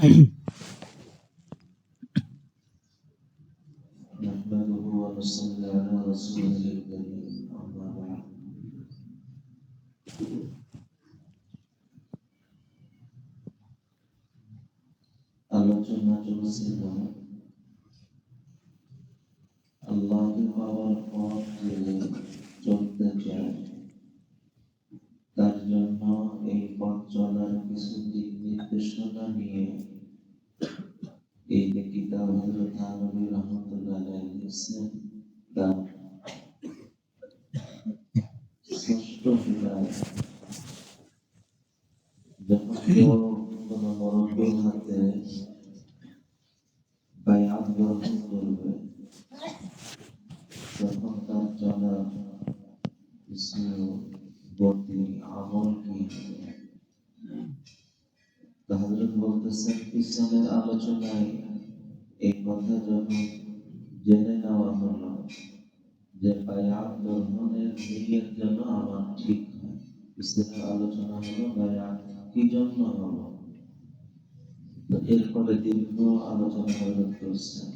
نحمده ونصلي على رسوله الكريم أما بعد আলোচনা চলছিল আল্লাহকে পাওয়ার পর যে চলতে চায় তার জন্য এই পথ চলার কিছু দিক নির্দেশনা নিয়ে এই যে কিতাব হযরত থানভী রাহমাতুল্লাহ আলাইহি লিখছেন তার ষষ্ঠ হিদায়াত। যখন কেউ কোনো মুরব্বির হাতে বায়াত গ্রহণ করবে তখন তার চলা কিছু গতি আমল কি হযরত বলতেছেন পিছনের আলোচনায় এই কথা যখন জেনে নেওয়া হলো যে বায়াত গ্রহণের নিয়ত যেন আমার ঠিক হয়, পিছনের আলোচনা হলো বায়াত কি জন্য হলো, তো এরপরে দীর্ঘ আলোচনা হযরত করছেন।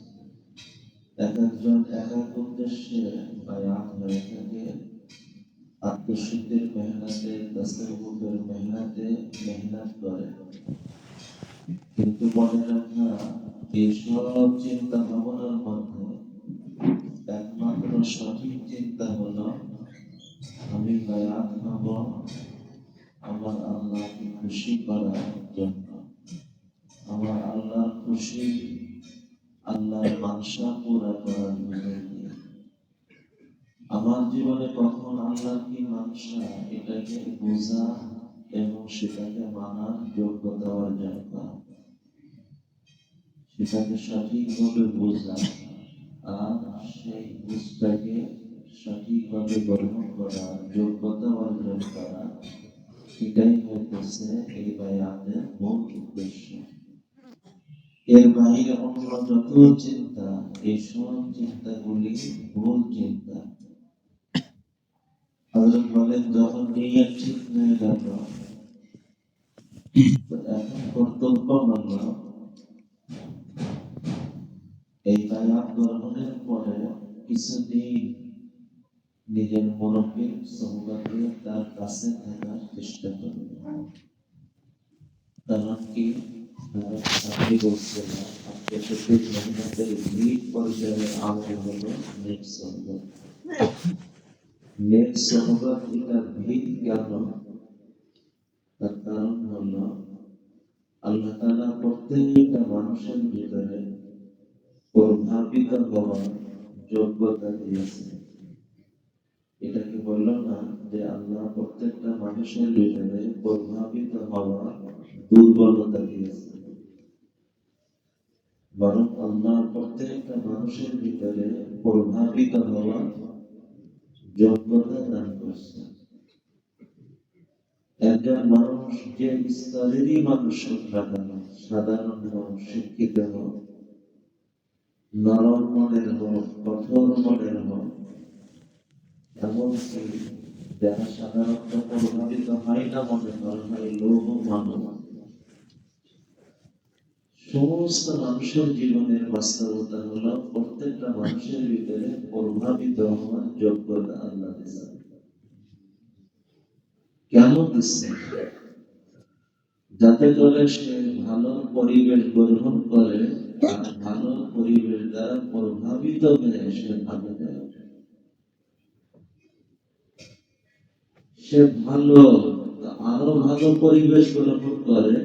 এক একজন এক এক উদ্দেশ্যে বায়াত হয়ে থাকে, আত্মশুদ্ধির মেহনতে তাসাউফের মেহনতে মেহনত করে, কিন্তু মনে রাখা এই সব চিন্তা ভাবনার মধ্যে একমাত্র সঠিক চিন্তা হলো আমি বায়াত হব আমার আল্লাহকে খুশি করার জন্য, আমার আল্লাহর খুশি আল্লাহর মানসা পুরা করার জন্য। আমার জীবনে কখন আল্লাহর কি মানসা এটাকে বোঝা এবং সেটাকে মানার যোগ্যতা অর্জন করা, সেটাকে সঠিকভাবে বোঝা আর সেই বুঝটাকে সঠিকভাবে গ্রহণ করার যোগ্যতা অর্জন করা, এটাই হইতেছে এই বায়াতের মূল উদ্দেশ্য। এর বাইরে অন্য যত চিন্তা, এইসব চিন্তাগুলি ভুল চিন্তা। হযরত বলেন যখন নিয়ত ঠিক হয়ে গেল এখন কর্তব্য হলো এই বায়াত গ্রহণের পরে কিছুদিন নিজের মুরব্বির সুহবতে তার কাছে থাকার চেষ্টা করবে। কারণ কি আমি বলছিলাম আত্মশুদ্ধির মেহনতের ভিড় পর্যায়ে আমল হলো নেক সুহবত। নেক সুহবত এটার ভিড় কেন? তার কারণ হলো আল্লাহ তাআলা প্রত্যেকটা মানুষের ভিতরে প্রভাবিত হওয়ার যোগ্যতা দিয়েছে। এটাকে বলল না যে আল্লাহ প্রত্যেকটা মানুষের ভিতরে প্রভাবিত হওয়ার দুর্বলতা দিয়েছে, বরং আল্লাহ প্রত্যেকটা মানুষের ভিতরে প্রভাবিত হওয়ার যোগ্যতা দান করছে। একজন মানুষ যে স্তরেরই মানুষ হোক না কেন, সাধারণ হোক, শিক্ষিত হোক, নরম মনের হোক, কঠোর মনের হোক, এমনকি যারা সাধারণত প্রভাবিত হয় না মনে করা হয় লোভ মানব, সমস্ত মানুষের জীবনের বাস্তবতা হলো প্রত্যেকটা মানুষের ভিতরে প্রভাবিত হওয়ার যোগ্যতা আল্লাহ দিয়েছেন। কেন দিচ্ছেন? যাতে করে সে ভালো পরিবেশ গ্রহণ করে আর ভালো পরিবেশ দ্বারা প্রভাবিত হয়ে সে ভালো হয়ে ওঠে। সে ভালো আরো ভালো পরিবেশ গ্রহণ করে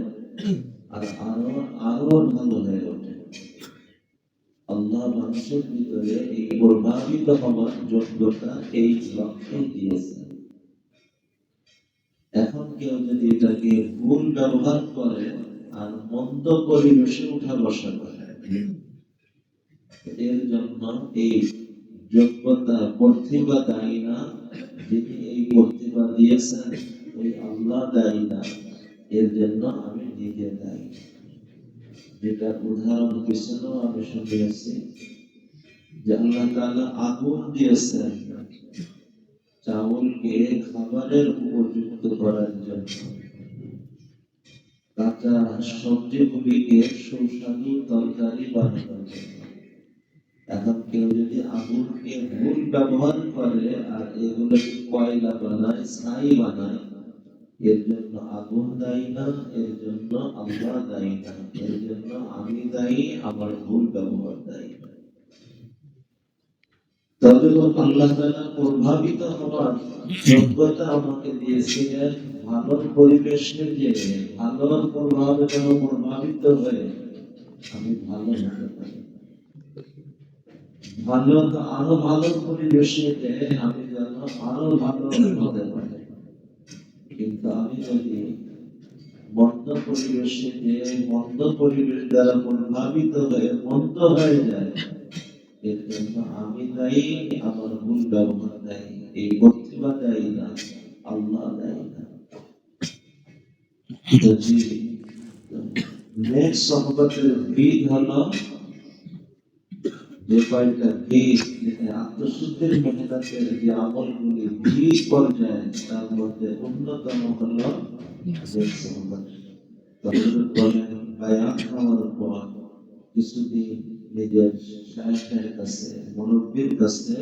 আর আরো ভালো হয়ে ওঠে। আল্লাহ মানুষের ভিতরে এই প্রভাবিত হওয়ার যোগ্যতা এই লক্ষ্যে দিয়েছে। এখন কেউ যদি এটাকে ভুল ব্যবহার করে আর মন্দ পরিবেশে উঠা বসা করে, এর জন্য এই যোগ্যতা প্রতিভা দায়ী না, যিনি এই প্রতিভা দিয়েছেন ওই আল্লাহ দায়ী না, এর জন্য আমি নিজে দায়ী। যেটার উদাহরণ পিছনেও আমি শুনিয়েছি যে আল্লাহ তাআলা আগুন দিয়েছেন চাউলকে খাবারের উপযুক্ত করার জন্য, কাঁচা সবজিগুলিকে সুস্বাদু তরকারি বানানোর জন্য। এখন কেউ যদি আগুনকে ভুল ব্যবহার করে আর এগুলোকে কয়লা বানায়, ছাই বানায়, এর জন্য আগুন দায়ী না, এর জন্য আল্লাহ দায়ী না, এর জন্য আমি দায়ী, আমার ভুল ব্যবহার দায়ী। তবে আল্লাহ তাআলা প্রভাবিত হওয়ার যোগ্যতা আমাকে দিয়েছিলেন ভালো পরিবেশে, যে ভালোর প্রভাবে যেন প্রভাবিত হয়ে আমি ভালো হতে পারি। ভালো আরো ভালো পরিবেশে আমি যেন আরো ভালো হতে পারি। কিন্তু আমি যদি মন্দ পরিবেশে মন্দ পরিবেশ দ্বারা প্রভাবিত হয়ে মন্দ হয়ে যায়, এর জন্য আমি দায়ী, আমার ভুল ব্যবহার দায়ী, এই প্রতিভা দায়ী না, আল্লাহ দায়ী না। নেক সহবতের বীজ হলো যে কয়েকটা বীজ, আত্মশুদ্ধির মেহনতের যে আমলগুলি বীজ পর্যায়ে, তার মধ্যে অন্যতম হলো নেক সহবত। বলেন বায়াত হওয়ার পর কিছুদিন নিজের শায়েখের কাছে, মুরব্বির কাছে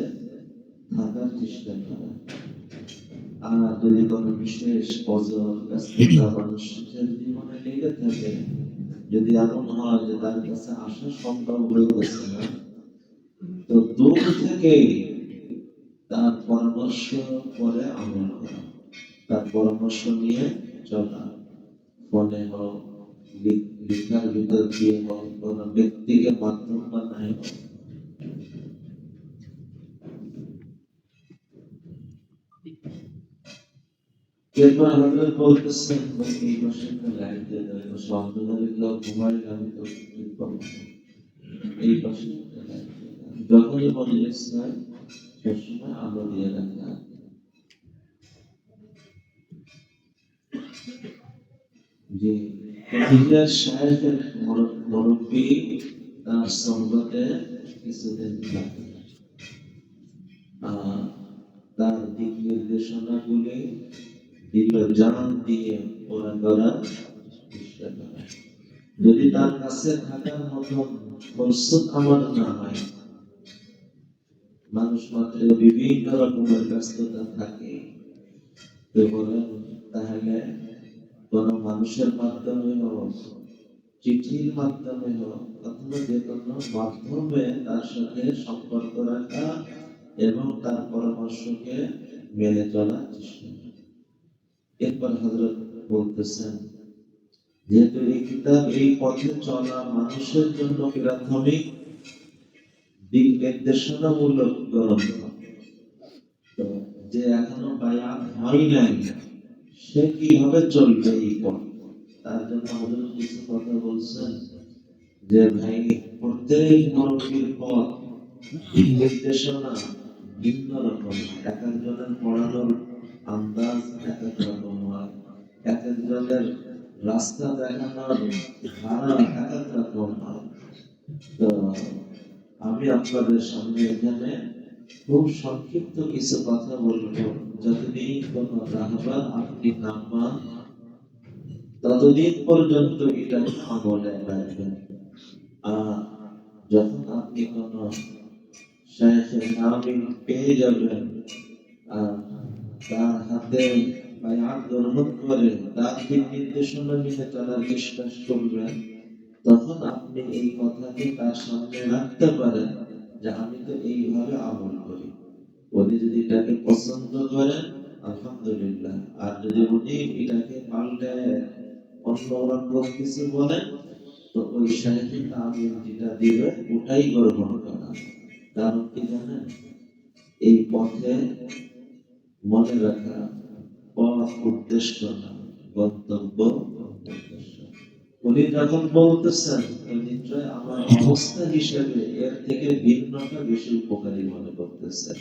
থাকার চেষ্টা করা। আর যদি কোনো বিশেষ অজর ব্যস্ততা মানুষের জীবনে লেগে থাকে, যদি এমন হয় যে তার কাছে আসা সম্ভব হয়ে গেছে না, তো দূর থেকে তার পরামর্শ করে আমল করা, তার পরামর্শ নিয়ে চলা। ফোনে হোক, লিখার ভিতর দিয়ে হোক, কোন ব্যক্তিকে মাধ্যম বানায় হোক। এরপর আমাদের বলতেছেন এই মাসে লাইট দিয়ে দেয়, অন্ধকারে কেউ ঘুমাই, আমি তো এই পাশে যখনই মজলিস নাই সবসময় আলো দিয়ে রাখা। যে শায়েখের মুরব্বি তার সঙ্গতে কিছুদিন থাকে, তার দিক নির্দেশনা গুলি দিল জান দিয়ে ওরা করার চেষ্টা করে। যদি তার কাছে থাকার মতো প্রস্তুত আমার না হয়, মানুষ মাত্র বিভিন্ন রকমের ব্যস্ততা থাকে, তাহলে কোন মানুষের মাধ্যমে হোক, চিঠির মাধ্যমে হোক, অথবা যে কোনো মাধ্যমে তার সাথে সম্পর্ক রাখা এবং তার পরামর্শকে মেনে চলার চেষ্টা করা। এরপর হযরত বলতেছেন, যেহেতু এই কিতাব, এই পথে চলা মানুষের জন্য প্রাথমিক দিক নির্দেশনামূলক গ্রন্থ, তো যে এখনো বায়াত হয় নাই সে কিভাবে চলবে এই পথ? তার জন্য হযরত কিছু কথা বলছেন যে ভাই, প্রত্যেক মুরব্বির পথ নির্দেশনা ভিন্ন রকম। এক একজনের পড়ানোর আন্দাজ এক এক রকম হয়, এক একজনের রাস্তা দেখানোর ধারা এক এক রকম হয়। তো আমি আপনাদের সামনে এখানে খুব সংক্ষিপ্ত কিছু কথা বলবো। যতদিন কোন রাহবার আপনি নামান, ততদিন পর্যন্ত এটা আমলে রাখবেন। আর যখন আপনি কোন শায়েখের নামে পেয়ে যাবেন আর তার হাতে বায়াত গ্রহণ করে তার দিক নির্দেশনা মেনে চলার চেষ্টা করবেন, তখন আপনি এই কথাকে তার সামনে রাখতে পারেন যে আমি তো এইভাবে আমল করি। উনি যদি এটাকে পছন্দ করেন আলহামদুলিল্লাহ, আর যদি উনি এটাকে পাল্টে অন্য রকম কিছু বলেন, তো ওই শায়েখের আমি যেটা দিবে ওটাই গ্রহণ করা। কারণ কি জানেন, এই পথে মনে রাখা পথ উদ্দেশ্য না, গন্তব্য উদ্দেশ্য। উনি যখন বলতেছেন, নিশ্চয় আমার অবস্থা হিসেবে এর থেকে ভিন্নটা বেশি উপকারী মনে করতেছেন।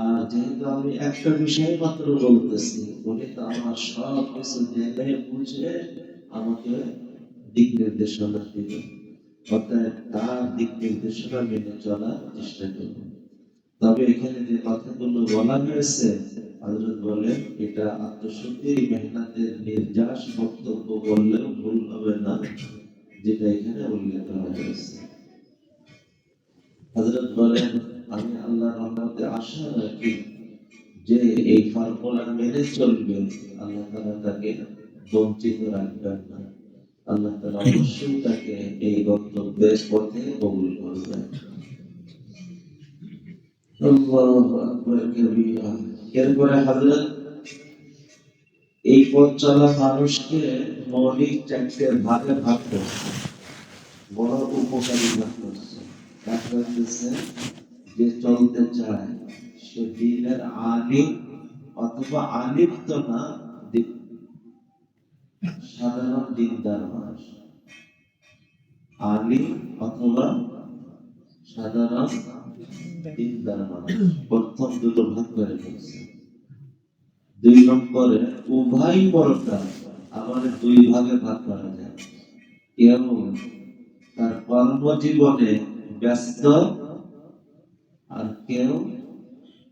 আর যেহেতু আমি একটা বিষয় মাত্র বলতেছি, উনি তো আমার সব কিছু জেনে বুঝে আমাকে দিক নির্দেশনা দিবেন, অর্থাৎ তার দিক নির্দেশনা মেনে চলার চেষ্টা করবেন। তবে এখানে যে কথাগুলো বলা হয়েছে, হযরত বলেন এটা আত্মশুদ্ধি মেহনতের নির্যাস বক্তব্য বললেও ভুল হবে না, যেটা এখানে উল্লেখ করা হয়েছে। হযরত বলেন, আমি আল্লাহর রহমতে আশা রাখি যে এই ফর্মুলা মেনে চলবে, আল্লাহ তাআলা তাকে বঞ্চিত রাখবেন না। আল্লাহ তাআলা অবশ্যই তাকে এই গন্তব্যের পথে কবুল করবেন। আল্লাহু আকবার কাবীরা। এরপরে হযরত এই পথ চলা মানুষকে মৌলিক চারটে ভাগে ভাগ করছে, বড় উপকারী ভাগ করছে। এক হচ্ছে যে চলতে চায় সে দ্বীনের আলিম অথবা আলিম তো না, সাধারণ দিনদার মানুষ। আলিম অথবা সাধারণ দিনদার মানুষ, প্রথম দুটো ভাগ করে ফেলছে। দুই নম্বরে উভয় বড়টা, আবার দুই ভাগে ভাগ করা যায়। কেউ তার কর্মজীবনে ব্যস্ত, আর কেউ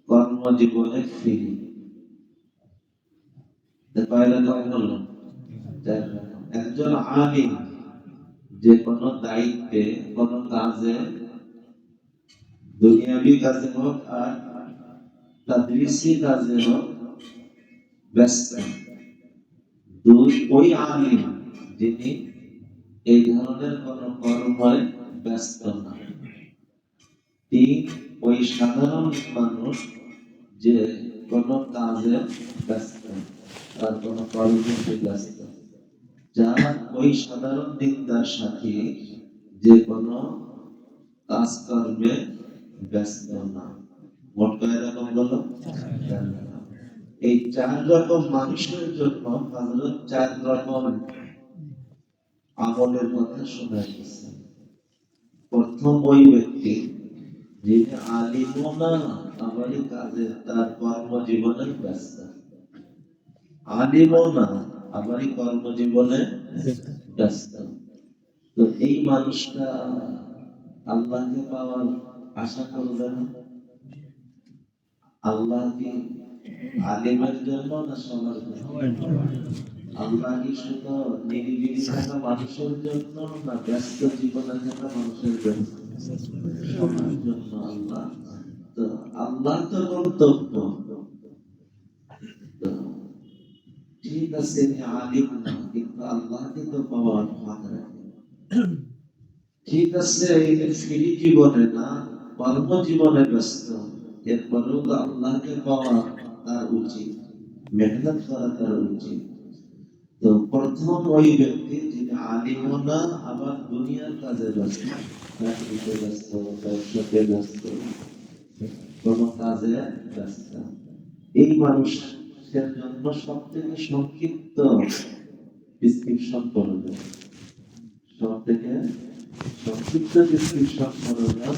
কর্মজীবনে ফ্রি। কয়টা কয় হলো? একজন আলিম যে কোনো দায়িত্বে, কোনো কাজে, দুনিয়াবি কাজে হোক আর তাদরিসি কাজে হোক ব্যস্ত। দুই, ওই আলিম যিনি এই ধরনের কোন কর্মে ব্যস্ত না। তিন, ওই সাধারণ মানুষ যে কোন কাজে ব্যস্ত, তার কোন কর্মে ব্যস্ত। যার ওই সাধারণ দিনদার সাথী যে কোন কাজকর্মে ব্যস্ত না। মোট কয় রকম হলো? এই চার রকম মানুষের জন্য হযরত চার রকম আমলের কথা শোনাইতেছেন। প্রথম ওই ব্যক্তি যিনি আলিমও না, আবার কাজে তার কর্মজীবনে ব্যস্ত। আলিমও না, আবার কর্মজীবনে ব্যস্ত। তো এই মানুষটা আল্লাহকে পাওয়ার আশা করবে না। আল্লাহ কি আলিমের জন্য না সবার জন্য? আল্লাহ কি শুধু নিরিবিলি থাকা মানুষের জন্য না ব্যস্ত জীবনে থাকা মানুষের জন্য? সবার জন্য আল্লাহ। তো আল্লাহ তো গন্তব্য। তো ঠিক আছে, আলিম না, কিন্তু আল্লাহকে তো পাওয়ার ভাগ রাখে। ঠিক আছে, ফ্রি জীবনে না, কর্মজীবনে ব্যস্ত, এরপরেও তো আল্লাহকে পাওয়া তার উচিত, মেহনত করা তার উচিত। তো প্রথম ওই ব্যক্তি যিনি আলিমও না, আবার দুনিয়ার কাজে ব্যস্ত, চাকরিতে ব্যস্ত, ব্যবসাতে ব্যস্ত, কোন কাজে ব্যস্ত। এই মানুষের জন্য সব থেকে সংক্ষিপ্ত ডিসক্রিপশন করবে, সব থেকে সংক্ষিপ্ত ডিসক্রিপশন করবে,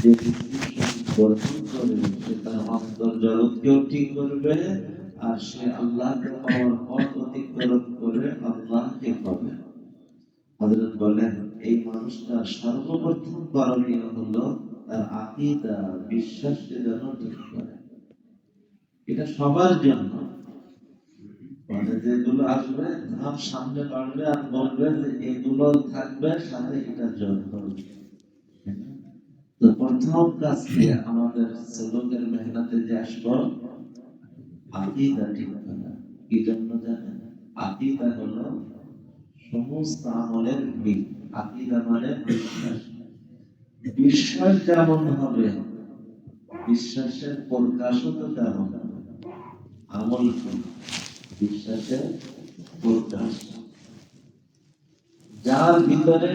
যে ডিসক্রিপশন গ্রহণ করে সে তার অন্তর জগৎকেও ঠিক করবে, আর সে আল্লাহকে পাওয়ার পথ অতিক্রম করে আল্লাহকে পাবে। হযরত বলেন, এই মানুষটা সর্বপ্রথম করণীয় হলো তার আকীদা, বিশ্বাসকে যেন ঠিক করে। এটা সবার জন্য। মানে যেগুলো আসবে ধাপ সামনে বাড়বে আর বলবে যে এগুলো থাকবে, সাথে এটা যোগ করবে। তো প্রথম কাজকে আমাদের সুলুকের মেহনতে যে আসবো, আকীদা ঠিক করা। কি জন্য জানেন? আকীদা হলো সমস্ত আমলের বীজ। আকীদা মানে বিশ্বাস। বিশ্বাস যেমন হবে, বিশ্বাসের প্রকাশও তো তেমন হবে। আমল কি? বিশ্বাসের প্রকাশ। যার ভিতরে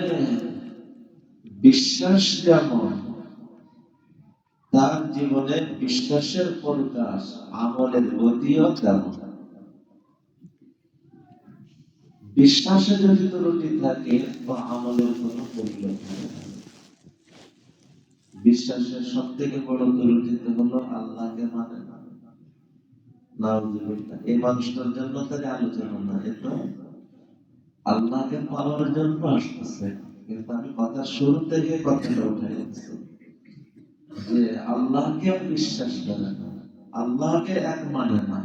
বিশ্বাস যেমন, তার জীবনে বিশ্বাসের প্রকাশ, আমলের গতিও তেমন। বিশ্বাসে যদি ত্রুটি থাকে বা আমলের কোনো পরিবর্তন থাকে। বিশ্বাসের সব থেকে বড় ত্রুটি হলো আল্লাহকে মানে না। নাউযুবিল্লাহ। এই মানুষটার জন্য তার আলোচনা না, এটা আল্লাহকে পাওয়ার জন্য আসতেছে, কিন্তু আমি কথা শুরু থেকে কথাটা উঠে যাচ্ছি। যে আল্লাহকে বিশ্বাস করে না, আল্লাহকে এক মানে না,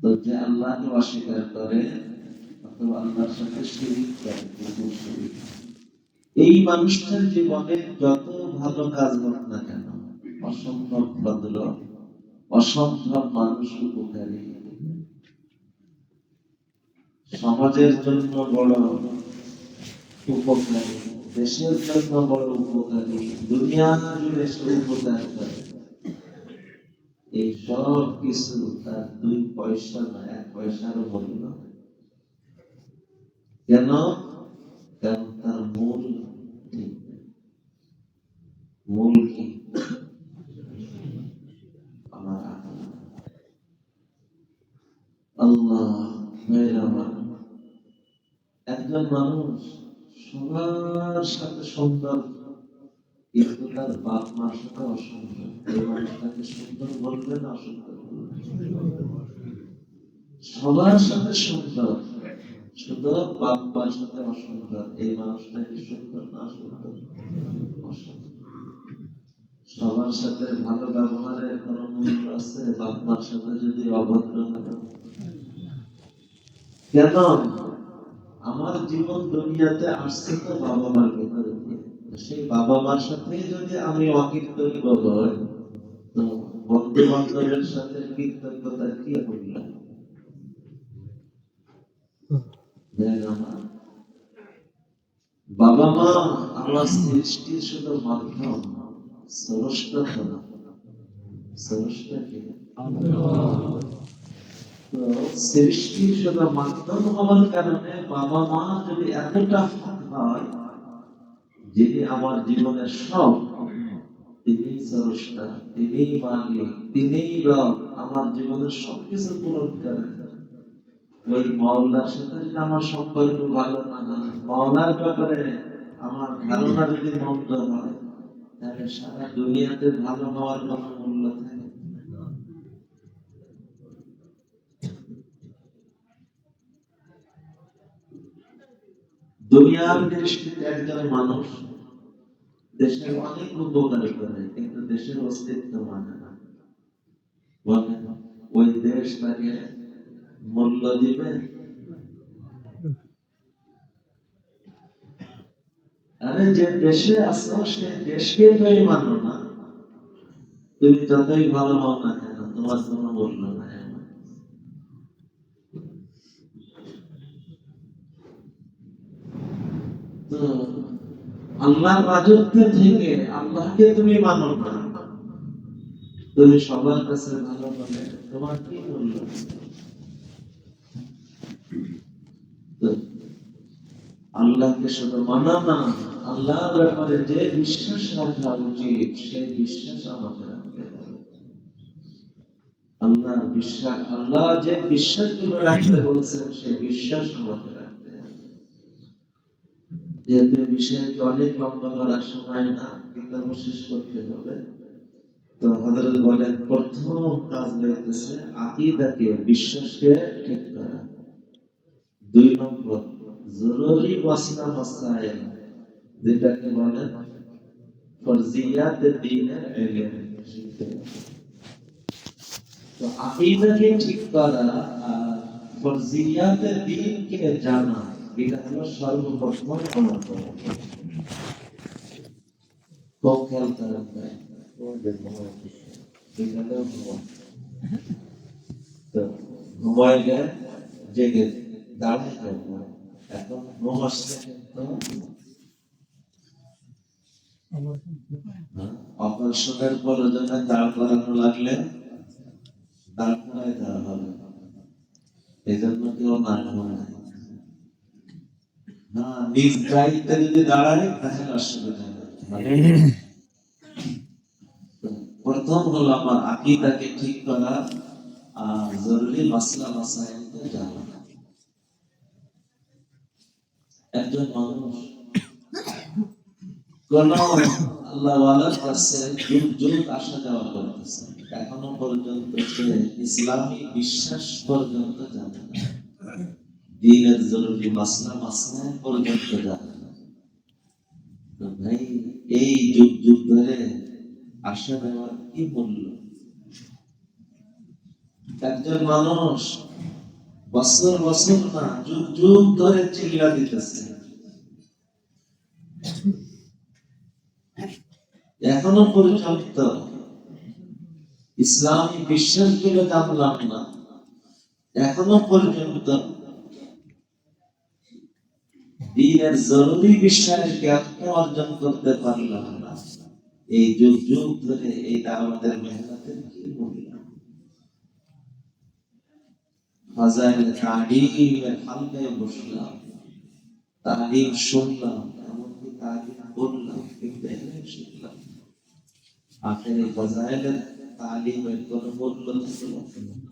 তো যে আল্লাহকে অস্বীকার করে অথবা আল্লাহর সাথে শিরিক করে, কুফর শিরিক, এই মানুষটার জীবনে যত ভালো কাজ হোক না কেন অসম্ভব ভদ্র, অসম্ভব মানুষ উপকারী, সমাজের জন্য বড় উপকারী, দেশের জন্য বড় উপকারী, দুনিয়া জুড়ে সে উপকার করে, এই সব কিছু তার 2 পয়সা না 1 পয়সারও মূল্য না। কেন? কারণ তার মূল ঠিক নেই। মূল কি? আমার আল্লাহ। একজন মানুষ সবার সাথে সুন্দর, কিন্তু তার বাপ মার সাথে অসুন্দর, এই মানুষটাকে সুন্দর বলবে না অসুন্দর বলবে? সবার সাথে সুন্দর, শুধু বাপ মার সাথে অসুন্দর, এই মানুষটাকে সুন্দর না অসুন্দর? অসুন্দর। সবার সাথে ভালো ব্যবহারের কোন মূল্য আছে? বাপ মার সাথে যদি অভদ্র হবে? কেন? আমার জীবন দুনিয়াতে আসছে তো বাবা মার ভেতরে দিয়ে, সেই বাবা মার সাথে যদি আমি অকৃতজ্ঞ হই, তো বন্ধু বান্ধবের সাথে কৃতজ্ঞতার কি মূল্য? বাবা মা আমার সৃষ্টির শুধু মাধ্যম, স্রষ্টা তো না। স্রষ্টা কে? তো সৃষ্টির শুধু মাধ্যম হওয়ার কারণে বাবা মা যদি এতটা হক হয়, যিনি আমার জীবনের সব, তিনি স্রষ্টা, তিনি মালিক, তিনি রব, আমার জীবনের সবকিছু পূরণ করেন, ওই মাওলার সাথে যদি আমার সম্পর্ক ভালো না হয়, মাওলার ব্যাপারে আমার ধারণা যদি মন্দ হয়, তাহলে সারা দুনিয়াতে ভালো হওয়ার কোনো মূল্য থাকে? দুনিয়ার দৃষ্টিতে একজন মানুষ দেশের অনেক উপকার করে, কিন্তু দেশের অস্তিত্ব মানে না, বলেন ওই দেশ তাকে মূল্য দিবে? আরে যে দেশে আছো সে দেশকে তুমি মানো না, তুমি যতই ভালো হও না কেন তোমার কোনো মূল্য নাই। তো আল্লাহর রাজত্ব থেকে আল্লাহকে তুমি মানো না, তুমি সবার কাছে ভালো বলে তোমার কি মূল্য? আল্লাহকে শুধু মানা না, আল্লাহর ব্যাপারে যে বিশ্বাস রাখা উচিত সেই বিশ্বাস আমাদের রাখতে হবে। আল্লাহর বিশ্বাস, আল্লাহ যে বিশ্বাসগুলো রাখতে বলছেন সেই বিশ্বাস আমাদের রাখতে হবে। যেহেতু বিষয়টি অনেক লম্বা করার সময় না, কিতাব শেষ করতে হবে, তো হযরত বলেন প্রথম কাজ হইতেছে আকীদাকে, বিশ্বাসকে ঠিক করা। 2 নম্বর জরুরি মাসলা মাসাইল, যেটাকে বলেন ফরজিয়াত দ্বীনের ইলম। তো আকীদাকে ঠিক করা আর ফরজিয়াত দ্বীনকে জানা, এটা হলো সর্বপ্রথম আমল। খুব খেয়াল করেন, ঘুমাইলে জেগে দাঁড়াতে হবে। এখন ঘুম আসছে অপারেশনের প্রয়োজনে দাঁড় করানো লাগলে দাঁড় করাই দেওয়া হবে, এই জন্য কেউ না ঘুমায় না, নিজ দায়িত্বে যদি দাঁড়ায় তাহলে অসুবিধা নেই। প্রথম হলো আমার আকীদাকে ঠিক করা আর জরুরি মাসলা মাসাইলকে জানা। একজন মানুষ কোন আল্লাহওয়ালার কাছে যুগ যুগ আসা যাওয়া করতেছে, এখনো পর্যন্ত সে ইসলামী বিশ্বাস পর্যন্ত জানে না, দ্বীনের জরুরি মাসলা মাসাইল পর্যন্ত জানে না। তো ভাই এই যুগ যুগ ধরে আশা দেওয়ার কি মূল্য? একজন মানুষ বছর বছর না যুগ যুগ ধরে চিল্লা দিতেছে, এখনো পর্যন্ত ইসলামী বিশ্বাসগুলো জানলাম না, এখনো পর্যন্ত দ্বীনের জরুরি বিষয়ের জ্ঞান অর্জন করতে পারলাম না। এই যুগ যুগ ধরে এই দাওয়াতের মেহনতের কি মূল্য? ফাজাইল তালিমের হালকায় বসলাম, তালিম শুনলাম, এমনকি তালিম করলাম, কিন্তু এখানে শিখলাম। আখেরে ফাজাইলের তালিমের কোনো মূল্য থাকলো না।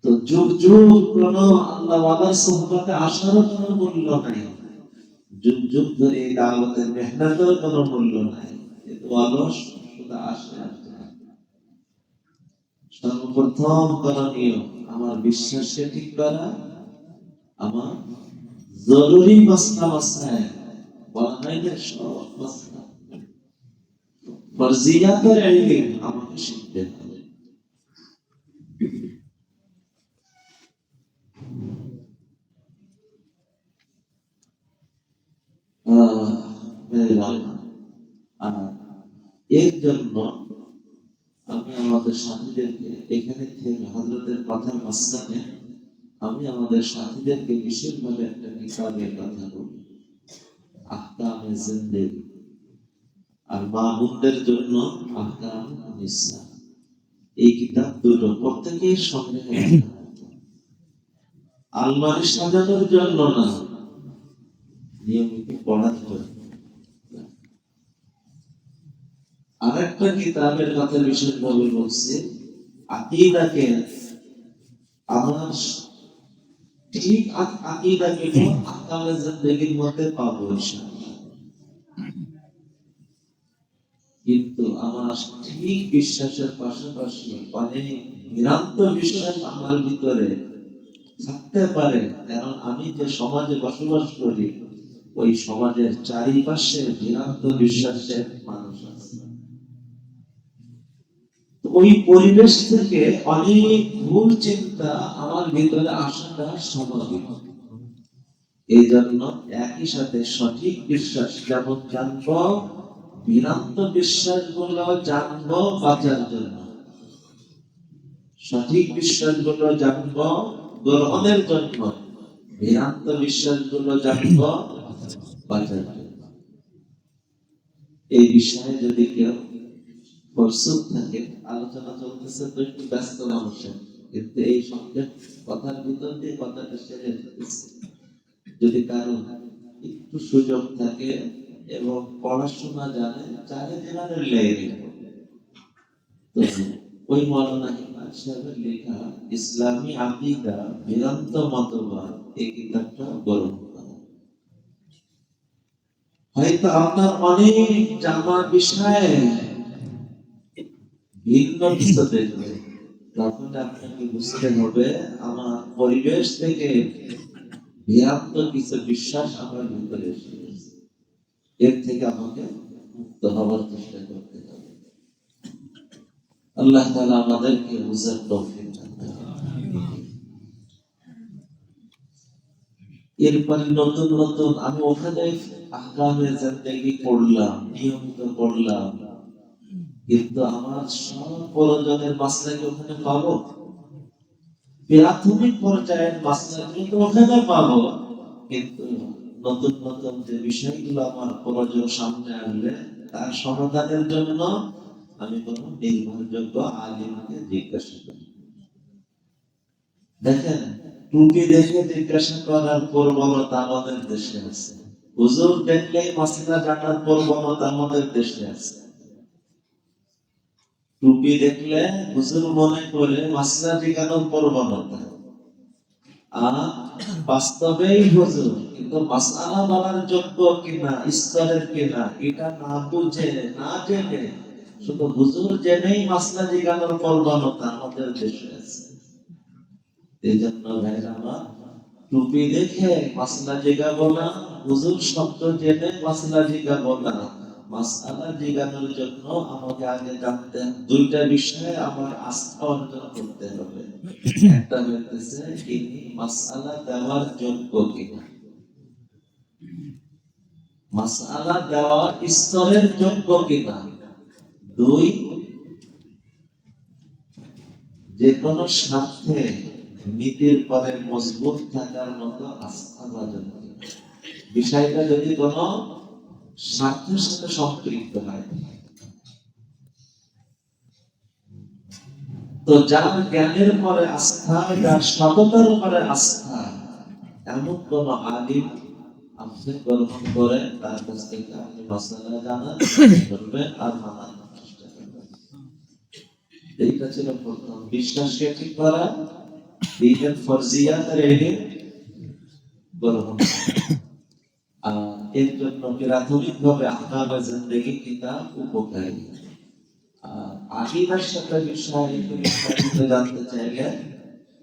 তো যুগ যুগ কোন আল্লাহ ওয়ালার সুহবতে আসারও কোনো মূল্য নাই, যুগ যুগ ধরে এই দাওয়াতের মেহনতের কোনো মূল্য নাই। কিন্তু অলস শুধু আসে আর যায়। সর্বপ্রথম করণীয় আমার বিশ্বাসকে ঠিক করা, আমার জরুরি মাসলা মাসাইল বলা হয় না, সব মাসলা ফরজিয়াতের ইলম আমাকে শিখতে হবে। এর জন্য আমি আমাদের সাথীদেরকে এখানে থেকে হযরতের কথার মাঝখানে আমি আমাদের সাথীদেরকে বিশেষভাবে একটা কিতাবের কথা বলি, আহকামে জিন্দেগি, আর মা বোনদের জন্য আহকামে নিসা। এই কিতাব দুটো প্রত্যেকের সঙ্গে আলমারি সাজানোর জন্য না, নিয়মিত পড়ার জন্য। আরেকটা কিতাবের কথা বিশেষভাবে বলছি, আকীদাকে আমার ঠিক আকীদাকে আহকামে জিন্দেগির মধ্যে পাবো ইনশাআল্লাহ। কিন্তু আমার ঠিক বিশ্বাসের পাশাপাশি অনেক নিরান্ত বিশ্বাস আমার ভিতরে থাকতে পারে, কারণ আমি যে সমাজে বসবাস করি ওই সমাজের চারিপাশে নিরান্ত বিশ্বাসের মানুষ আছে। ওই পরিবেশ থেকে অনেক ভুল চিন্তা আমার ভিতরে আসাটা স্বাভাবিক। এই জন্য একই সাথে সঠিক বিশ্বাস যেমন জানবো, বিভ্রান্ত বিশ্বাস গুলো জানবো বাঁচার জন্য, সঠিক বিশ্বাস গুলো জানবো গ্রহণের জন্য, বিভ্রান্ত বিশ্বাস গুলো জানবো বাঁচার জন্য। এই বিষয়ে যদি কেউ প্রস্তুত থাকে, আলোচনা চলতেছে তো একটু ব্যস্ত মানুষের, কিন্তু এই সঙ্গে কথার ভিতর দিয়ে কথাটা সেরে যেতেছে। যদি কারো একটু সুযোগ থাকে এবং পড়াশোনা জানে, চারে জেনারেল লেগে তো ওই মাওলানা হিমায়ত সাহেবের লেখা ইসলামী আকীদা বেদান্ত মতবাদ এই কিতাবটা গ্রহণ করা। হয়তো আপনার অনেক জানা বিষয়ে ভিন্ন কিছু দেখবে, তখন আপনাকে বুঝতে হবে আমার পরিবেশ থেকে বিরান্ত কিছু বিশ্বাস আমার ভিতরে এসে গেছে, এর থেকে আমাকে মুক্ত হওয়ার চেষ্টা করতে হবে। আল্লাহ তাআলা আমাদেরকে বুঝার তৌফিক দান করুন। এরপরে নতুন নতুন আমি ওখানে আহকামে জিন্দেগি পড়লাম, নিয়মিত পড়লাম, কিন্তু আমার সব প্রয়োজনের মাসলাকে ওখানে পাবো, প্রাথমিক পর্যায়ের মাসলাগুলো তো ওখানে পাবো, কিন্তু নতুন নতুন যে বিষয়গুলো আমার প্রয়োজন সামনে আসবে তার সমাধানের জন্য আমি কোনো নির্ভরযোগ্য আলিমকে জিজ্ঞাসা করি। দেখেন, টুপি দেখে জিজ্ঞাসা করার প্রবণতা আমাদের দেশে আছে, হুজুর দেখলেই মাসলা জানার প্রবণতা আমাদের দেশে আছে। টুপি দেখলে হুজুর মনে করে মাসলা জিজ্ঞানোর প্রবণতা, আর বাস্তবেই হুজুর কিন্তু মাসআলা বলার যোগ্য কিনা, স্তরের কিনা, এটা না বুঝে না জেনে শুধু হুজুর জেনেই মাসলা জিজ্ঞানোর প্রবণতা আমাদের দেশে আছে। এই জন্য ভাইরা আমার, টুপি দেখে মাসলা জিজ্ঞাবো না, হুজুর শব্দ জেনে মাসআলা জিজ্ঞাবো না, মাসআলা জিজ্ঞানোর জন্য আমাকে আগে জানতে দুইটা বিষয়ে আমার আস্থা অর্জন করতে হবে। একটা হইতেছে ইনি মাসআলা দেওয়ার যোগ্য কিনা, মাসআলা দেওয়ার স্তরের যোগ্য কিনা। দুই, যে কোনো স্বার্থে নীতির পরে মজবুত থাকার মতো আস্থা বাজন বিষয়টা যদি কোনো স্বার্থের সাথে সম্পৃক্ত হয়। তো যার জ্ঞানের পরে আস্থা, যার সততার উপরে আস্থা, এমন কোন আলিম আপনি গ্রহণ করে তার কাছ থেকে আপনি মাসআলা জানার করবেন আর মানার চেষ্টা করবেন। এইটা ছিল প্রথম, বিশ্বাসকে ঠিক করা, দ্বিতীয় ফরজিয়াত রেখে গ্রহণ। আর এর জন্য প্রাথমিকভাবে আহকামে জিন্দেগি কিতাব উপকারী। আকীদার সাথে বিষয় জানতে চাইলে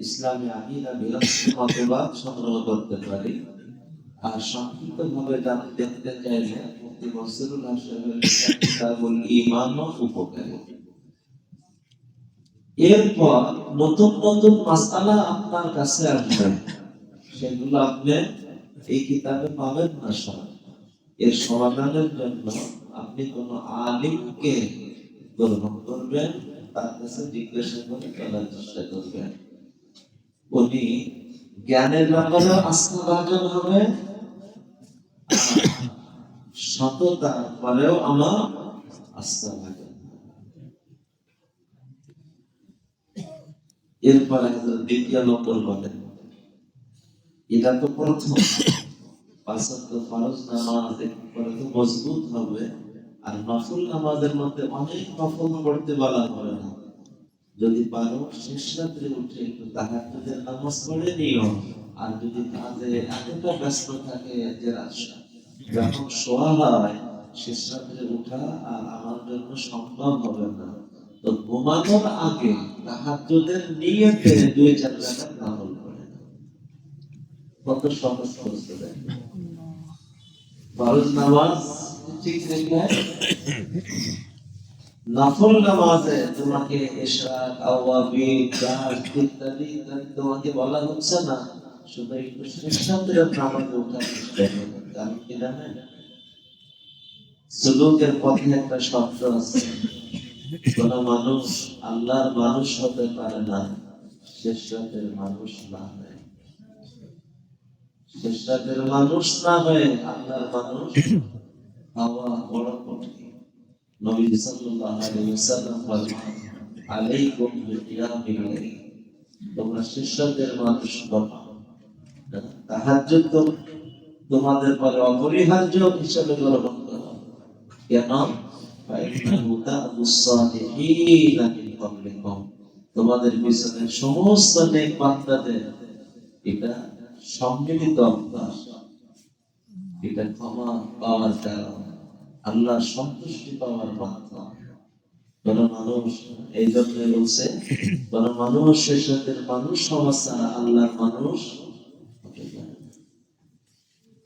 ইসলামী আকীদা বিরক্ত মতবাদ সংগ্রহ করতে পারি। আর সংক্ষিপ্ত ভাবে দেখতে চাইলে মুফতি মনসুরুল হাসানের কিতাবুল ঈমান উপকারী। এরপর নতুন নতুন মাসআলা আপনার কাছে আসবে, সেগুলো আপনি এই কিতাবে পাবেন না সব। এর সমাধানের জন্য আপনি কোন আলিমকে গ্রহণ করবেন, তার কাছে জিজ্ঞাসা করে চলার চেষ্টা করবেন। উনি জ্ঞানের ব্যাপারে আস্থা ভাজন হবে, সততার পরেও আমার আস্থা ভাজন। এরপরে দ্বিতীয় নম্বর বলেন, এটা তো প্রথম, পাঁচ ওয়াক্ত ফরজ নামাজ এরপরে তো মজবুত হবে। আর নফল নামাজের মধ্যে অনেক নফল পড়তে বলা হবে না। যদি পারো শেষ রাত্রে উঠে একটু তাহাজ্জুদের নামাজ পড়ে নিও। আর যদি কাজে এতটা ব্যস্ত থাকে যে যখন শোয়া হয় শেষ রাত্রে উঠা আর আমার জন্য সম্ভব হবে না, তো ঘুমানোর আগে তাহাজ্জুদের নিয়তে 2-4 রাকাত নফল পড়ে। কত সহজ করতে দেয়। ফরজ নামাজ ঠিক রেখে নফল নামাজে তোমাকে ইশরাক, আওয়াবিন, গাছ ইত্যাদি তোমাকে বলা হচ্ছে না, শুধু একটু শেষরাত্রে নামাজে ওঠার চেষ্টা করবে। কারণ কি জানেন, সুলুকের পথে একটা শব্দ আছে, কোন মানুষ আল্লাহর মানুষ হতে পারে না শেষ রাতের মানুষ না হয়। শেষ রাতের মানুষ না হয়ে আল্লাহর মানুষ হওয়া বড় কঠিন। নবী সাল্লাল্লাহু আলাইহি ওয়াসাল্লাম বলেন, আলাইকুম বিকিয়ামিল লাইল, তোমরা শেষ রাতের মানুষ বাবা। তাহাজ্জুদ তোমাদের পরে অপরিহার্য হিসেবে গ্রহণ করো। কেন? ফাইন্নাহু দাবুস সালিহিন মিন ক্বাবলিকুম, তোমাদের পিছনে সমস্ত নেক বান্দাদের এটা সম্মিলিত অভ্যাস, এটা ক্ষমা পাওয়ার কারণ, আল্লাহ সন্তুষ্টি পাওয়ার মাধ্যম। কোন মানুষ এই জন্য বলছে, কোন মানুষ শেষ রাতের মানুষ সমস্যা আল্লাহর মানুষ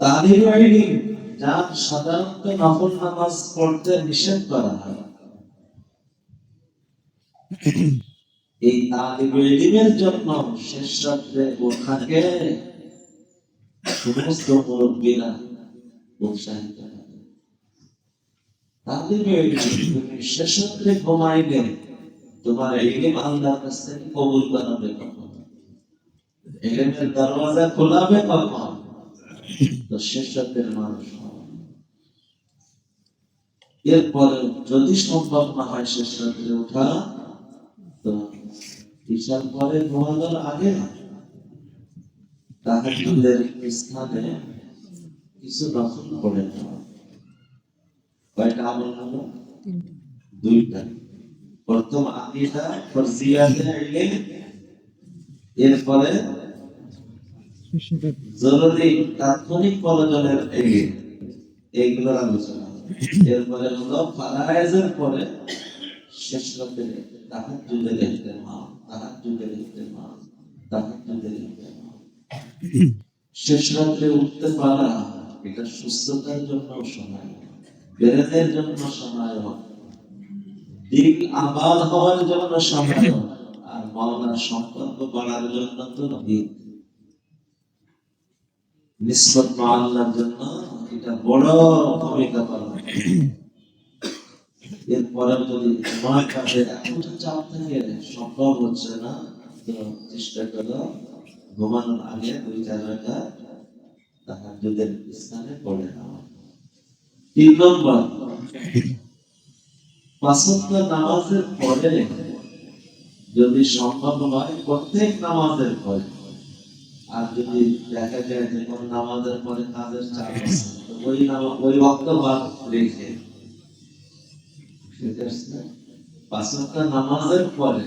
তালিবুল ইলম, যার সাধারণত নফল নামাজ পড়তে নিষেধ করা হয়, এই তালিবুল ইলমের জন্য শেষ রাতে ওঠাকে সমস্ত মুরব্বীরা উৎসাহিত করে। তালিবুল ইলম শেষ রাতে ঘুমাইলে তোমার ইলম আল্লাহর কাছ থেকে কবুল করাবে কখন? ইলমের দরওয়াজা খোলাবে কখন? তো শেষ রাতের মানুষ। এরপরে যদি সম্ভব না হয় শেষ রাত্রে ওঠা, তো ঈশার পরে ঘুমানোর আগে তাহাজ্জুদের স্থানে কিছু নফল পড়ে নেওয়া। কয়টা আমল হলো? 2টা। প্রথম আকীদা ফরজিয়াতে ইলম, এরপরে জরুরি তাৎক্ষণিক প্রয়োজনের ইলম, এইগুলোর আলোচনা। এরপরে হলো ফারায়েজের পরে শেষ রাতে তাহাজ্জুদের ইহতিমাম, তাহাজ্জুদের ইহতিমাম, তাহাজ্জুদের ইহতিমাম। শেষ রাতে উঠতে পারা এটা সুস্থতার জন্য সময়, বেরেদের জন্য সময় হোক, দিল আবাদ হওয়ার জন্য সময় হোক, আর মাওলার সম্পর্ক বাড়ার জন্য তো নবীর নিসবত মা আল্লাহর জন্য এটা বড় ভূমিকা পালন করে। এরপরে যদি তোমার কাছে এতটা চাপ থাকে সম্ভব হচ্ছে না, তো চেষ্টা করো ঘুমানোর আগে 2-4 রাকাত তাহাজ্জুদের স্থানে পড়ে নাও। 3 নম্বর, 5 ওয়াক্ত নামাজের পরে যদি সম্ভব হয় প্রত্যেক নামাজের পরে, আর যদি দেখা যায় যে কোন নামাজের পরে কাজের চাপ আছে, তো ওই ওয়াক্ত বাদ রেখে 5 ওয়াক্ত নামাজের পরে,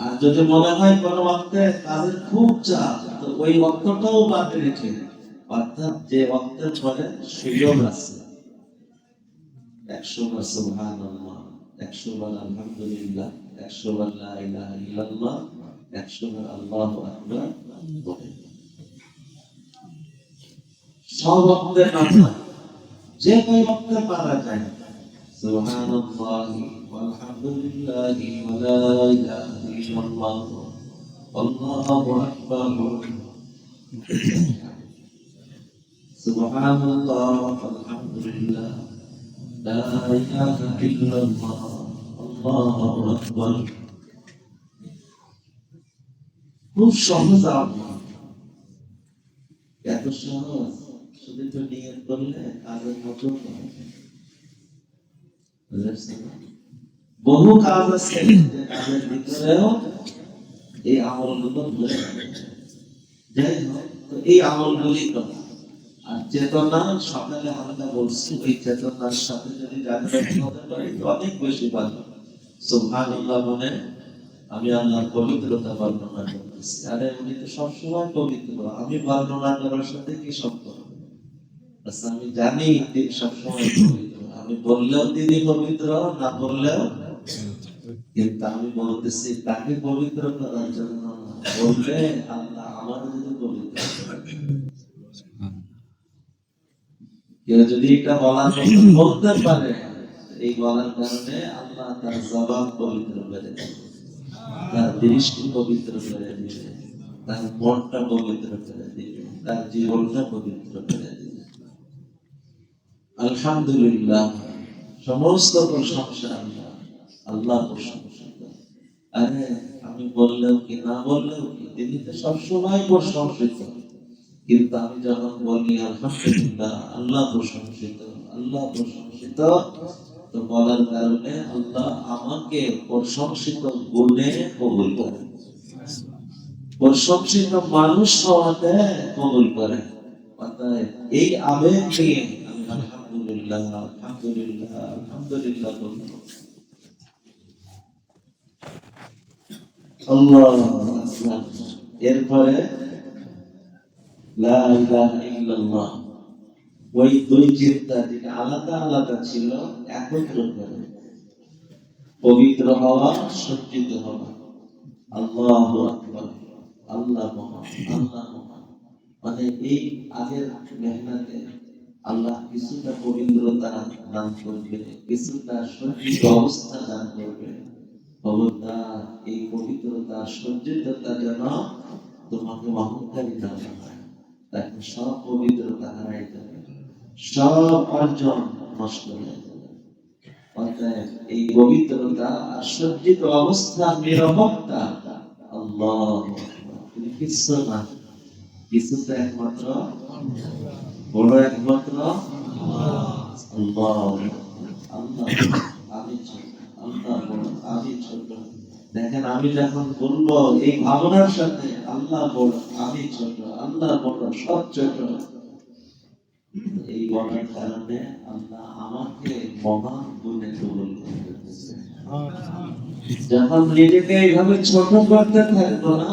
আর যদি মনে হয় কোন ওয়াক্তে কাজের খুব চাপ, তো ওই ওয়াক্তটাও বাদ রেখে, অর্থাৎ যে ওয়াক্তের পরে সুযোগ আছে 100 বার সুবহানাল্লাহ, 100 বার আলহামদুলিল্লাহ, 100 বার লা ইলাহা ইল্লাল্লাহ, 100 বার আল্লাহু আকবার বলে। সব ওয়াক্তের নামাজ যে কোনো ওয়াক্তে পারা যায়, সুবহানাল্লাহি ওয়ালহামদুলিল্লাহি ওয়া লা ইলাহা ইল্লাল্লাহ আল্লাহু আকবার, সুবহানাল্লাহ ওয়ালহামদুলিল্লাহ লা ইলাহা ইল্লাল্লাহ আল্লাহু আকবার। খুব সহজ আমল, এত সহজ, শুধু তো নিয়ত করলে কাজের মতো হয়। বহু কাজ আছে যে কাজের ভিতরেও এই আমলগুলো ধরে যাই হোক, তো এই আমলগুলি করা। আর চেতনা সকালে আমরা বলছি, ওই চেতনার সাথে যদি জাগ্রত হতে পারি অনেক বেশি ভালো। সুবহানাল্লাহ মানে আমি আল্লাহর পবিত্রতা বর্ণনা করতেছি, আরে উনি তো সবসময় পবিত্র, আমি বর্ণনা করার সাথে কি সম্পর্ক? আচ্ছা, আমি জানি তিনি সবসময় পবিত্র, আমি বললেও তিনি পবিত্র, না বললেও, কিন্তু আমি বলতেছি তাকে পবিত্র করার জন্য, বললে আল্লাহ আমার যদি পবিত্র করে। কেউ যদি এটা বলতে পারে, এই বলার কারণে আল্লাহ তার জবান পবিত্র করে দেয়, তার দৃষ্টি পবিত্র করে দিবে, তার মনটা পবিত্র করে দিবে, তার জীবনটা পবিত্র করে দিবে। আলহামদুলিল্লাহ, সমস্ত প্রশংসা আল্লাহ, আল্লাহ প্রশংসিত। আরে আমি বললেও কি না বললেও কি, তিনি তো সবসময় প্রশংসিত, কিন্তু আমি যখন বলি আলহামদুলিল্লাহ, আল্লাহ প্রশংসিত, আল্লাহ প্রশংসিত, তো বলার কারণে আল্লাহ আমাকে প্রশংসিত গুণে কবুল করেন, প্রশংসিত মানুষ হওয়াতে কবুল করেন। অর্থাৎ এই আবেগ নিয়ে আমি আলহামদুলিল্লাহ, আলহামদুলিল্লাহ, আলহামদুলিল্লাহ বলব। আল্লাহু আকবার। এরপরে লা ইলাহা ইল্লাল্লাহ, ওই দুই চিন্তা যেটা আলাদা আলাদা ছিল একত্র করে পবিত্র হওয়া, সজ্জিত হওয়া। আল্লাহু আকবার, আল্লাহ মহান, আল্লাহ মহান, মানে এই আগের মেহনতে আল্লাহ কিছুটা পবিত্রতা দান করবে, কিছুটা সজ্জিত অবস্থা দান করবে। খবরদার এই পবিত্রতা, সজ্জিততা যেন তোমাকে অহংকারী না বানায়, তাকে সব পবিত্রতা হারাই যাবে, সব অর্জন নষ্ট হয়ে যাবে। অতএব এই পবিত্রতা আর সজ্জিত অবস্থা, নিরাপত্তা আল্লাহ কিছু না, কিছু তো একমাত্র বড়, একমাত্র আল্লাহ। আল্লাহ আমি ছোট, আল্লাহ বড়, আমি ছোট। দেখেন, আমি যখন বলবো এই ভাবনার সাথে আল্লাহ বড়, আমি ছোট, আল্লাহ বড়, সব ছোট, এই বলার কারণে আল্লাহ আমাকে মহান গুণে কবুল করতেছে। যখন নিজেকে এইভাবে ছোট করতে থাকবো না,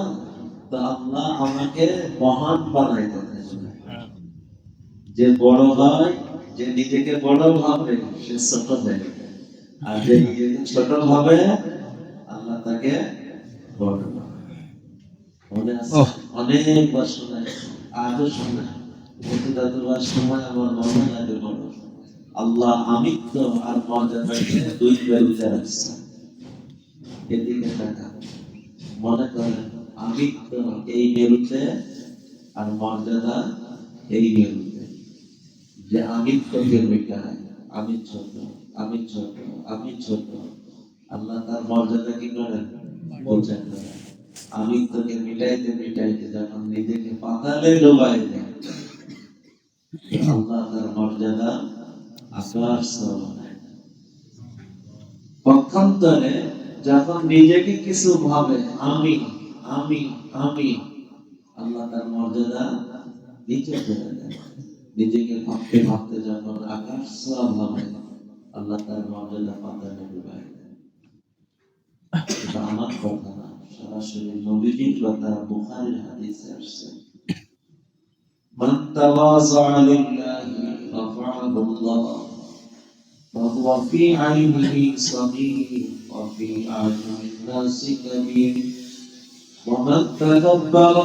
তো আল্লাহ আমাকে মহান বানাইতে থাকবে। যে বড় হয়, যে নিজেকে বড় ভাবে, সে ছোট হয়ে যাবে, আর যে নিজেকে ছোট ভাবে আল্লাহ তাকে বড় বানাবে। মনে আছে, অনেকবার শোনায়, আজও শোনায়, প্রতিটা দেওয়ার সময় আমার মনে লাগে বড় আল্লাহ আমিত্ব আর মর্যাদাকে দুই বেরুতে রাখছে। এদিকে দেখা মনে করেন আমিত্ব এই মেরুতে আর মর্যাদা এই মেরুতে, যে আমিত্বকে মেটায়, আমি ছোট, আমি ছোট, আমি ছোট, আল্লাহ তার মর্যাদা কি করেন বোঝেন না। আমিত্বকে মিটাইতে মিটাইতে যখন নিজেকে পাতালে ডোবাই দেয়, আল্লাহ তার মর্যাদা আকাশ ছোঁয়া। পক্ষান্তরে যখন নিজেকে কিছু ভাবে আমি আমি আমি, আল্লাহ তার মর্যাদা নিচে করে দেয়। নিজেকে ভাবতে ভাবতে যখন আকাশ ছোঁয়া ভাবে, আল্লাহ তার মর্যাদা পাতালে ডুবাই দেয়। এটা আমার কথা না, সরাসরি নবীজির কথা, বুখারীর হাদিসে আসছে। মান তাওয়াযা লিল্লাহি রাফা'াহু আল্লাহ وهو في عينه صغير وفي أعين الناس كبير ومن تكبر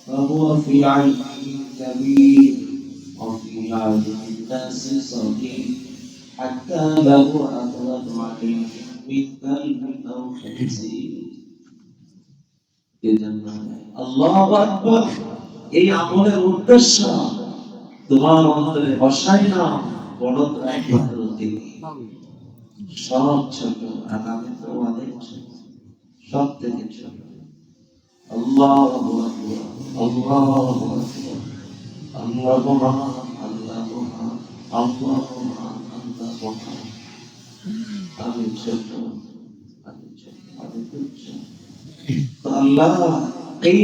فهو في عينه كبير وفي أعين الناس صغير حتى له أثر عليه من كلب أو خنزير. আল্লাহু আকবার। এই আমলের উদ্দেশ্য তোমার অন্তরে বসাই না, বড়রা একমাত্র তিনি, সব ছোট আর আমি তো অনেক ছোট, সব থেকে ছোট। আল্লাহু আকবার, আল্লাহু আকবার, আল্লাহু মহান, আল্লাহু মহান, আল্লাহু মহান, আল্লাহু মহান। আমি ছোট, আমি ছোট, আমি তুচ্ছ। আল্লাহ এই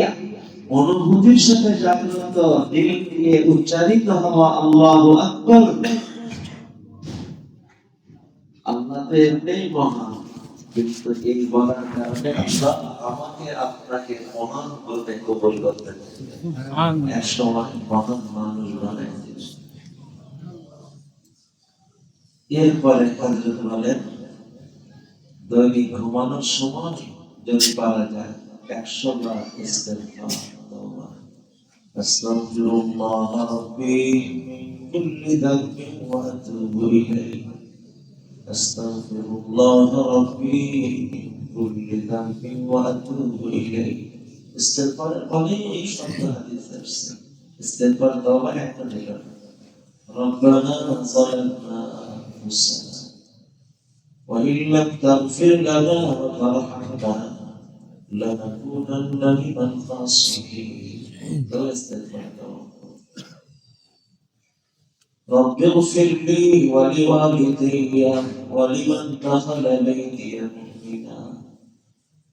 অনুভূতির সাথে জাগ্রত দিল দিয়ে উচ্চারিত হওয়া আল্লাহু আকবার, আল্লাহ তো এমনিই মহান, কিন্তু এই বলার কারণে আল্লাহ আমাকে আপনাকে মহান বলতে কবুল করতে এক সময় মহান মানুষ বানাই দিয়েছে। এরপরে হযরত বলেন দৈনিক ঘুমানোর সময় যদি পারা যায় 100 বার ইস্তেগফার, তওবা, আস্তাগফিরুল্লাহ রাব্বি মিন কুল্লি যানবিন ওয়া আতুবু ইলাইহি, আস্তাগফিরুল্লাহ রাব্বি মিন কুল্লি যানবিন ওয়া আতুবু ইলাইহি। ইস্তেগফারের অনেক শব্দ হাদিসে আসছে। ইস্তেগফার তওবা একটা জায়গা, রব্বানা যালামনা আনফুসানা وإن لم تغفر لنا وترحمنا لنكونن من الخاسرين. رب اغفر لي ولوالدي ولمن دخل بيتي مؤمنا.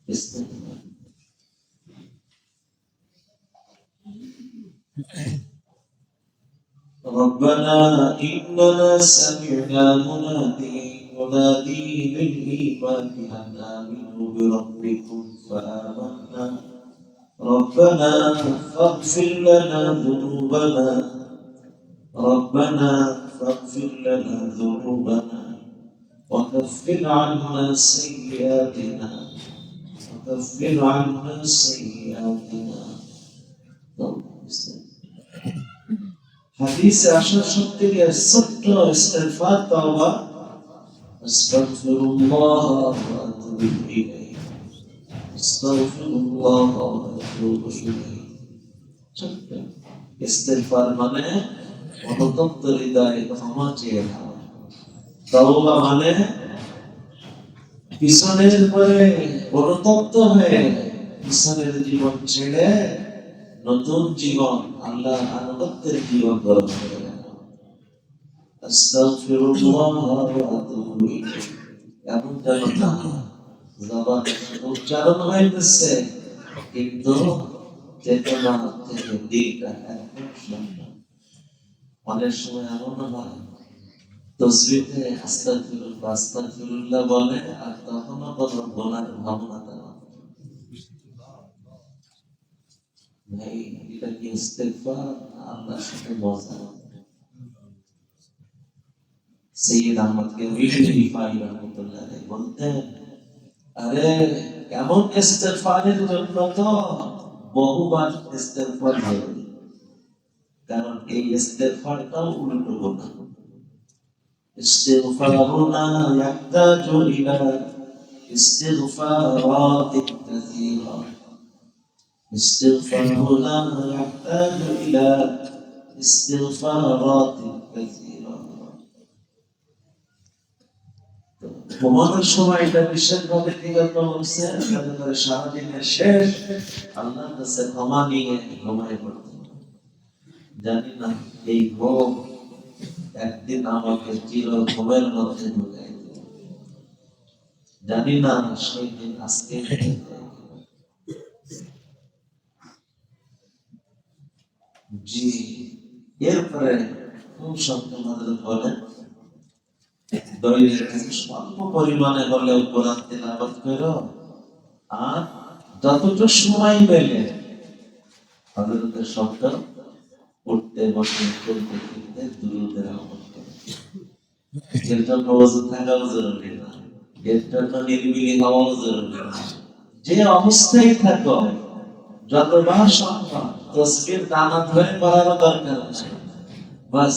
استغفر. ربنا إننا سمعنا مناديا ينادي للإيمان أن آمنوا بربكم فآمنا ربنا فاغفر لنا ذنوبنا ربنا فاغفر لنا ذنوبنا وكفر عنا سيئاتنا وكفر عنا سيئاتنا. حديث عشر شطر السطر استغفار توبة. أستغفر الله وأتوب إليه أستغفر الله وأتوب إليه. ইস্তেগফার মানে অনুতপ্ত হৃদয়ে ক্ষমা চেয়ে নেওয়া। তওবা মানে পিছনের পরে অনুতপ্ত হয়ে পিছনের জীবন ছেড়ে নতুন জীবন, আল্লাহর আনুগত্যের জীবন গ্রহণ করে নেওয়া। আস্তাগফিরুল্লাহ ওয়া আতুবু ইলাইহি। এমন যেন না জবান উচ্চারণ হইতেছে কিন্তু চেতনা থেকে দিলটা একদম শূন্য। অনেক সময় এমন হয় তাসবিহে আস্তাগফিরুল্লাহ আস্তাগফিরুল্লাহ বলে আর তখনও কোনো গুনার ভাবনা তার নেই। এটা কি ইস্তেগফার? আল্লাহর সাথে মজা। সৈয়দ আহমদ কেবীর রিফাই রাহমাতুল্লাহ আলাইহি বলতেন, আরে এমন ইস্তেগফারের জন্য তো বহুবার ইস্তেগফার হয়, কারণ এই ইস্তেগফারটাও উল্টো কথা। ইস্তেগফারুনা ইয়াহতাজু ইলা ইস্তিগফারাতিন কাসীরা। ইস্তেগফারুনা ইয়াহতাজু ইলা ইস্তিগফারাতিন কাসীরা। ঘুমানোর সময় এটা বিশেষভাবে কি জন্য বলছে? যাতে করে সারাদিনের শেষ আল্লাহর কাছে ক্ষমা নিয়ে ঘুমায় পড়তে। জানি না এই ঘুম একদিন আমাকে চির ঘুমের মধ্যে ঢুকাই দেবে। জানি না সেই দিন আজকে জি। এরপরে খুব সত্য মাদের বলেন দৈনিক স্বল্প পরিমাণে হলেও কোরআন তেলাওয়াত করো, আর যতটুকু সময় পেলে হযরতের শব্দ উঠতে বসতে চলতে ফিরতে দুরূদের আমল করো। এর জন্য ওযু থাকাও জরুরি না, এর জন্য নির্বিলি হওয়াও জরুরি না। যে অবস্থায় থাকো যতবার সম্ভব তাসবিহ টানা ধরে করার দরকার আছে। বাস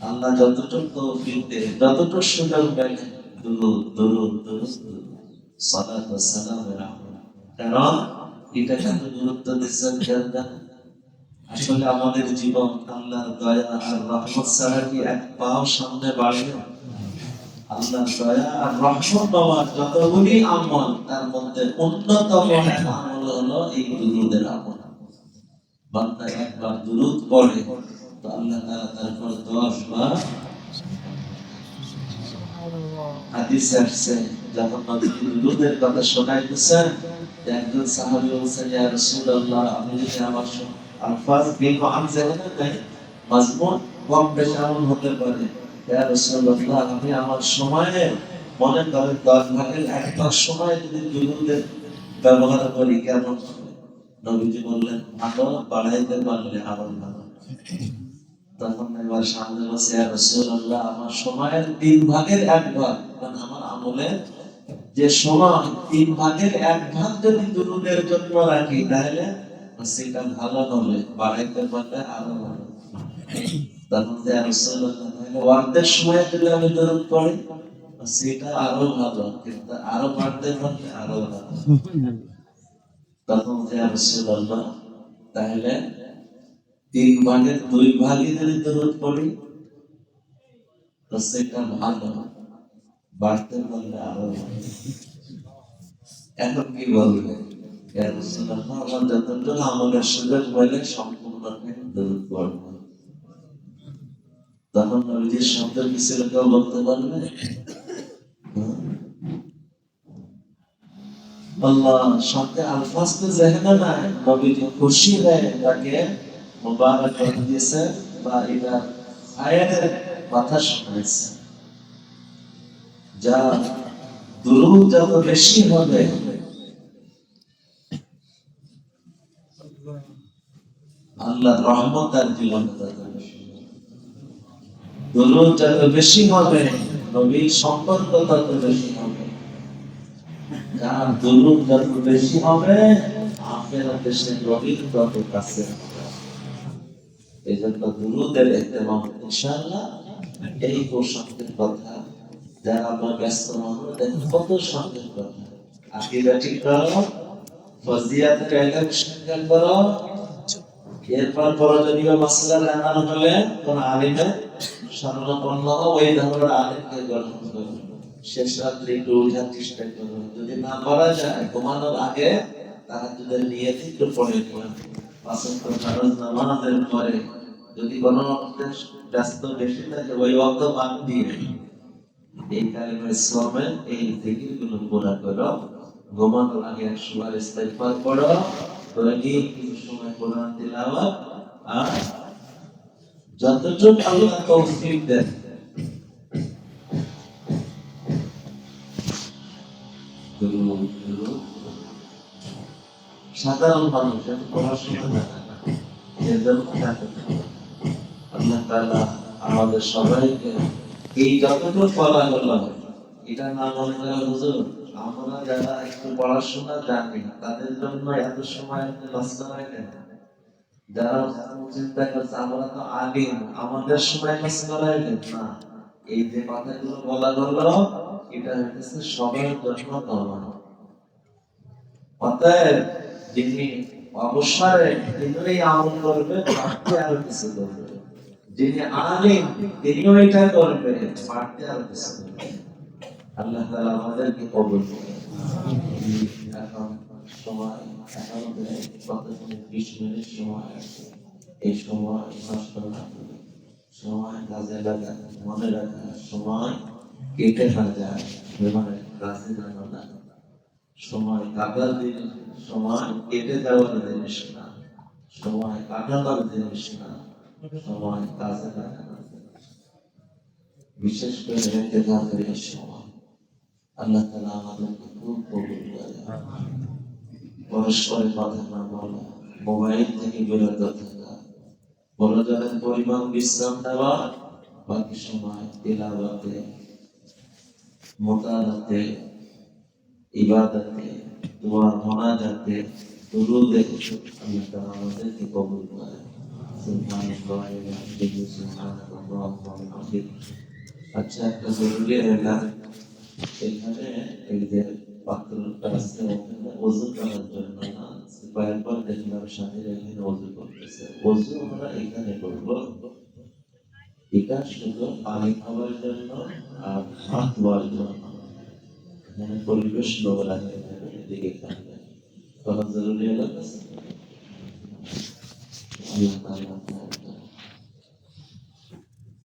আল্লাহ যতটুকু তৌফিক দেয়, যতটুকু সুযোগ দেয়, দুরূদ দুরূদ দুরূদ সালাত ওয়া সালামের আমল। কারণ এটা এত গুরুত্ব দিচ্ছেন কেন? আসলে আমাদের জীবন আল্লাহর দয়া আর রহমত ছাড়া কি এক পাও সামনে বাড়বে? আল্লাহর দয়া আর রহমত পাওয়ার যতগুলি আমল তার মধ্যে অন্যতম এক আমল হলো এই দুরূদের আমল। বান্দা একবার দুরূদ পড়ে তো আল্লাহ তাআলা তারপর 10 বার হাদিসে আসছে যখন নবী দুরূদের কথা শোনাইতেছেন, একজন সাহাবী বলছেন, ইয়া রাসূলুল্লাহ, আমি যদি আমার আলফাজ বিল মুআজ্জালাত দেই মাজমুন কম বেশি এমন হতে পারে। ইয়া রাসূলুল্লাহ, আমি আমার সময়ে মনে করেন 10 ভাগের 1 ভাগ সময় যদি দুরূদের ব্যবহার করি কেমন হবে? নবীজি বললেন, ভালো, বাড়াইতে পারলে আরো ভালো। তখন এবার সামনে বসে, ইয়া রাসূলুল্লাহ, আমার সময়ের 3 ভাগের 1 ভাগ, মানে আমার আমলের যে সময় 3 ভাগের 1 ভাগ যদি দুরূদের জন্য রাখি তাহলে সেটা ভালো হবে, বাড়াইতে পারলে আরো ভালো। তখন ইয়া রাসূলুল্লাহ, তাহলে অর্ধেক সময় যদি আমি দুরূদ পড়ি সেটা আরো ভালো, কিন্তু আরো বাড়তে পারলে আরো ভালো। তখন ইয়া রাসূলুল্লাহ, তাহলে 3 ভাগের 2 ভাগই যদি দরুদ পড়ি তো সেটা ভালো, বাড়তে পারলে আরো ভালো। এখন কি বলবে? ইয়া রাসূলুল্লাহ, আমার যতটুকু আমলের সুযোগ পেলে সম্পূর্ণ দরুদ পড়ব। তখন নবীজির শব্দ কি ছিল কেউ বলতে পারবে? আল্লাহ শব্দে আলফাজ তো জেহেনে নাই, নবীজি খুশি হয়ে তাকে মুবারক করে দিয়েছে বা এটা আয়াতের কথা শোনাইছে। যা দুরূদ যত বেশি হবে আল্লাহর রহমত তার জীবনে তত বেশি। দুরূদ যত বেশি হবে নবীর সম্পর্ক তত বেশি হবে। যার দুরূদ যত বেশি হবে আখিরাতে সে নবীর তত কাছে হবে। এই জন্য দুরূদের ইহতিমাম ইনশাআল্লাহ। এই প্রসঙ্গের কথা যারা আমরা ব্যস্ত মানুষ, কত সঙ্গের কথা। আকীদা ঠিক করো, ফজিলাতের ইলম শিক্ষা করো, এরপর পরজনীয় মাসলা জানার হলে কোন আলিমের শরণাপন্ন হও, ওই ধরনের আলিমকে গ্রহণ করো। শেষ রাত্রে একটু ওঠার চেষ্টা করো, যদি না করা যায় ঘুমানোর আগে তাহাজ্জুদের নিয়ত একটু পড়ে নেবেন। 5 ওয়াক্ত ফরজ নামাজের পরে যদি কোনো ব্যস্ত বেশি থাকে ওই ওয়াক্ত বাদ দিয়ে এই কালিমা ইসলামের এই জিকিরগুলো পুরা করো। ঘুমানোর আগে 100 বার ইস্তিগফার পড়ো, দৈনিক কিছু সময় কোরআন তিলাওয়াত, আর যতটুকু আল্লাহ তৌফিক দেন সাধারণ মানুষ পড়াশোনা না, এর জন্য আল্লাহ তাআলা আমাদের সবাইকে এই যতটুকু পড়া হলো এটা না মনে করে হুজুর আমরা যারা একটু পড়াশোনা জানি তাদের জন্য এত সময় নষ্ট হয় কেন? যারা চিন্তা করছে আমরা তো আলিম, আমাদের সময় কাজ করাইলেন না, এই যে কথাগুলো বলা হলো এটা হচ্ছে সবার জন্য কমানো। অতএব যিনি অবসরে তিনিই আমল করবে, বাড়তে আরো কিছু করবে। যিনি আলিম তিনিও এটা করবে, বাড়তে আরো কিছু করবে। আল্লাহ তাআলা আমাদেরকে কবুল করুন। এখন সময় এখন কত 20 মিনিট সময় আছে। এই সময় নষ্ট না করে সময় কাজে লাগা, মনে রাখা সময় কেটে না যায়, মানে কাজে লাগানো না। সময় কাটার জিনিস, সময় কেটে যাওয়ার জিনিস না, সময় কাটানোর জিনিস না, সময় কাজে লাগানোর জিনিস। বিশেষ করে রেখে যাবে এই সময়। আল্লাহ তাআলা আমাদেরকে খুব কবুল করে। পরস্পরের কথা না বলা, মোবাইল থেকে বিরত থাকা, মনোযোগের পরিমাণ বিশ্রাম নেওয়া, বাকি সময় তিলাওয়াতে, মুতালাতে, ইবাদতে, দোয়া মোনাজাতে, দুরুদে আল্লাহ তাআলা আমাদেরকে কবুল করে। সুবহানাল্লাহি ওয়া বিহামদিহি, সুবহানাল্লাহি ওয়া বিহামদিহি। আচ্ছা, একটা জরুরি এলাকা, এখানে এই যে পাত্রটা আছে ওখানে ওযু করার জন্য না, কয়েকবার দেখলাম স্বামীরা এখানে ওযু করতেছে। ওযু আমরা এখানে করবো, এটা শুধু পানি খাওয়ার জন্য আর হাত ধোয়ার জন্য। এখানে পরিবেশ নোংরা হয়ে যাবে, এদিকে থাকবে। কোনো জরুরি এলাকা আছে? আল্লাহ তাআলা